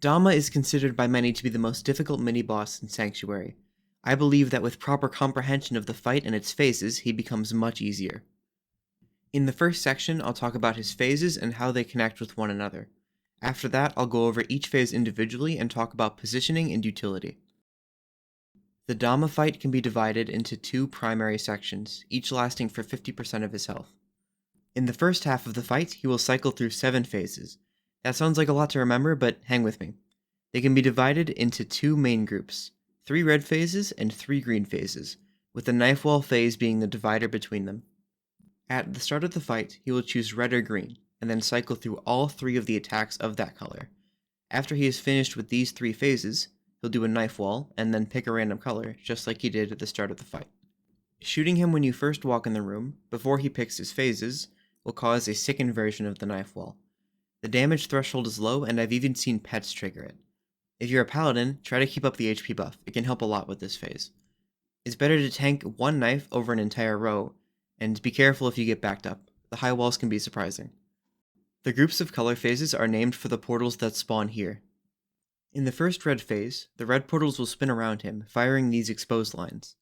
Damma is considered by many to be the most difficult mini-boss in Sanctuary. I believe that with proper comprehension of the fight and its phases, he becomes much easier. In the first section, I'll talk about his phases and how they connect with one another. After that, I'll go over each phase individually and talk about positioning and utility. The Damma fight can be divided into two primary sections, each lasting for 50% of his health. In the first half of the fight, he will cycle through 7 phases. That sounds like a lot to remember, but hang with me. They can be divided into 2 main groups, 3 red phases and 3 green phases, with the knife wall phase being the divider between them. At the start of the fight, he will choose red or green, and then cycle through all 3 of the attacks of that color. After he is finished with these 3 phases, he'll do a knife wall, and then pick a random color, just like he did at the start of the fight. Shooting him when you first walk in the room, before he picks his phases, will cause a sickened version of the knife wall. The damage threshold is low, and I've even seen pets trigger it. If you're a paladin, try to keep up the HP buff, it can help a lot with this phase. It's better to tank one knife over an entire row, and be careful if you get backed up. The high walls can be surprising. The groups of color phases are named for the portals that spawn here. In the first red phase, the red portals will spin around him, firing these exposed lines.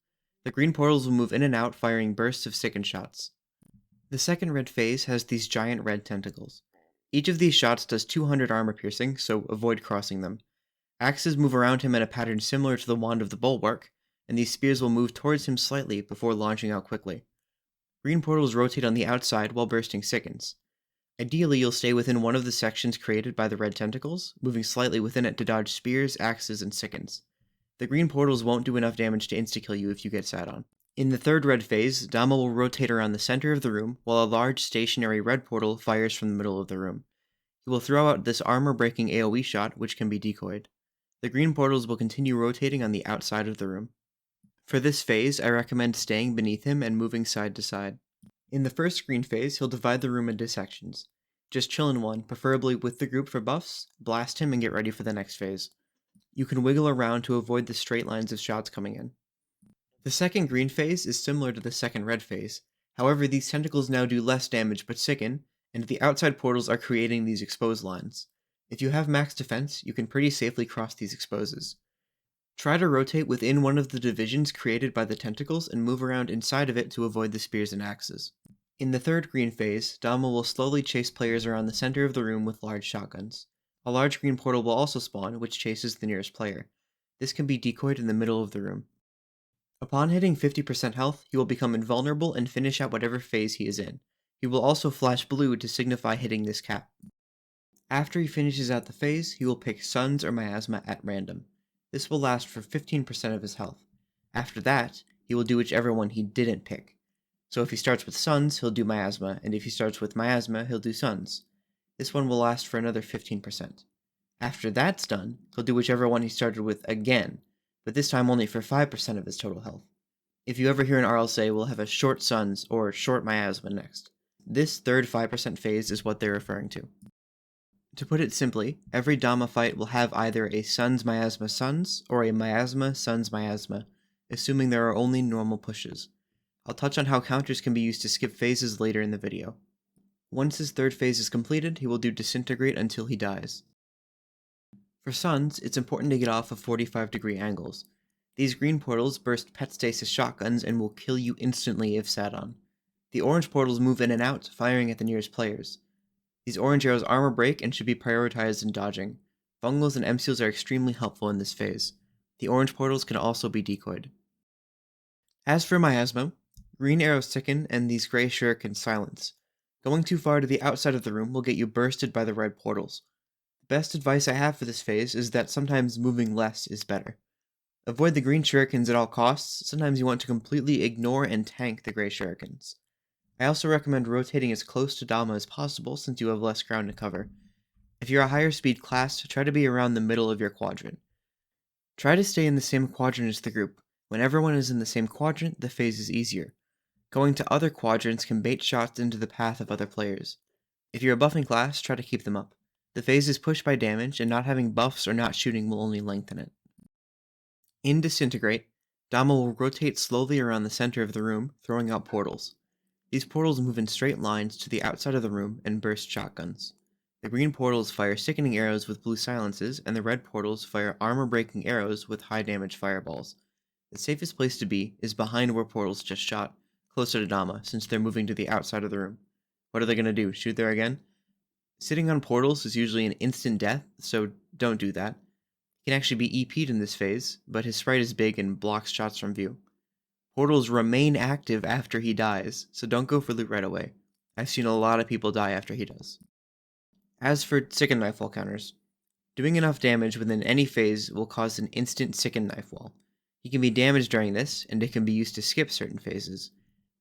The green portals will move in and out, firing bursts of sickened shots. The second red phase has these giant red tentacles. Each of these shots does 200 armor piercing, so avoid crossing them. Axes move around him in a pattern similar to the wand of the bulwark, and these spears will move towards him slightly before launching out quickly. Green portals rotate on the outside while bursting sickens. Ideally, you'll stay within one of the sections created by the red tentacles, moving slightly within it to dodge spears, axes, and sickens. The green portals won't do enough damage to insta-kill you if you get sat on. In the third red phase, Dammah will rotate around the center of the room, while a large stationary red portal fires from the middle of the room. He will throw out this armor-breaking AoE shot, which can be decoyed. The green portals will continue rotating on the outside of the room. For this phase, I recommend staying beneath him and moving side to side. In the first green phase, he'll divide the room into sections. Just chill in one, preferably with the group for buffs, blast him, and get ready for the next phase. You can wiggle around to avoid the straight lines of shots coming in. The second green phase is similar to the second red phase, however these tentacles now do less damage but sicken, and the outside portals are creating these exposed lines. If you have max defense, you can pretty safely cross these exposes. Try to rotate within one of the divisions created by the tentacles and move around inside of it to avoid the spears and axes. In the third green phase, Dammah will slowly chase players around the center of the room with large shotguns. A large green portal will also spawn, which chases the nearest player. This can be decoyed in the middle of the room. Upon hitting 50% health, he will become invulnerable and finish out whatever phase he is in. He will also flash blue to signify hitting this cap. After he finishes out the phase, he will pick Suns or Miasma at random. This will last for 15% of his health. After that, he will do whichever one he didn't pick. So if he starts with Suns, he'll do Miasma, and if he starts with Miasma, he'll do Suns. This one will last for another 15%. After that's done, he'll do whichever one he started with again, but this time only for 5% of his total health. If you ever hear an RL say, we'll have a short Suns or short Miasma next. This third 5% phase is what they're referring to. To put it simply, every Dammah fight will have either a Suns Miasma Suns or a Miasma Suns Miasma, assuming there are only normal pushes. I'll touch on how counters can be used to skip phases later in the video. Once his third phase is completed, he will do disintegrate until he dies. For Suns, it's important to get off of 45-degree angles. These green portals burst pet stasis shotguns and will kill you instantly if sat on. The orange portals move in and out, firing at the nearest players. These orange arrows armor break and should be prioritized in dodging. Fungals and MCs are extremely helpful in this phase. The orange portals can also be decoyed. As for Miasma, green arrows sicken and these gray shurikens silence. Going too far to the outside of the room will get you bursted by the red portals. The best advice I have for this phase is that sometimes moving less is better. Avoid the green shurikens at all costs, sometimes you want to completely ignore and tank the gray shurikens. I also recommend rotating as close to Dammah as possible since you have less ground to cover. If you're a higher speed class, try to be around the middle of your quadrant. Try to stay in the same quadrant as the group. When everyone is in the same quadrant, the phase is easier. Going to other quadrants can bait shots into the path of other players. If you're a buffing class, try to keep them up. The phase is pushed by damage, and not having buffs or not shooting will only lengthen it. In Disintegrate, Dammah will rotate slowly around the center of the room, throwing out portals. These portals move in straight lines to the outside of the room and burst shotguns. The green portals fire sickening arrows with blue silences, and the red portals fire armor-breaking arrows with high-damage fireballs. The safest place to be is behind where portals just shot, closer to Dammah, since they're moving to the outside of the room. What are they going to do, shoot there again? Sitting on portals is usually an instant death, so don't do that. He can actually be EP'd in this phase, but his sprite is big and blocks shots from view. Portals remain active after he dies, so don't go for loot right away. I've seen a lot of people die after he does. As for Sicken Knife Wall counters, doing enough damage within any phase will cause an instant Sicken Knife Wall. He can be damaged during this, and it can be used to skip certain phases.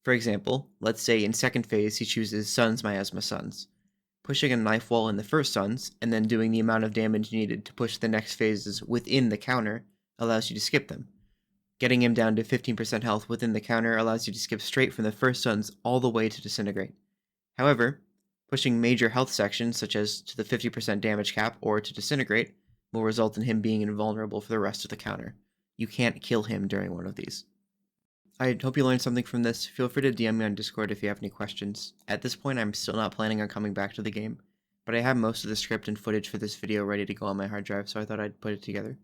For example, let's say in second phase he chooses Sun's Miasma Suns. Pushing a knife wall in the first Suns, and then doing the amount of damage needed to push the next phases within the counter allows you to skip them. Getting him down to 15% health within the counter allows you to skip straight from the first Suns all the way to Disintegrate. However, pushing major health sections such as to the 50% damage cap or to Disintegrate will result in him being invulnerable for the rest of the counter. You can't kill him during one of these. I hope you learned something from this. Feel free to DM me on Discord if you have any questions. At this point, I'm still not planning on coming back to the game, but I have most of the script and footage for this video ready to go on my hard drive, so I thought I'd put it together.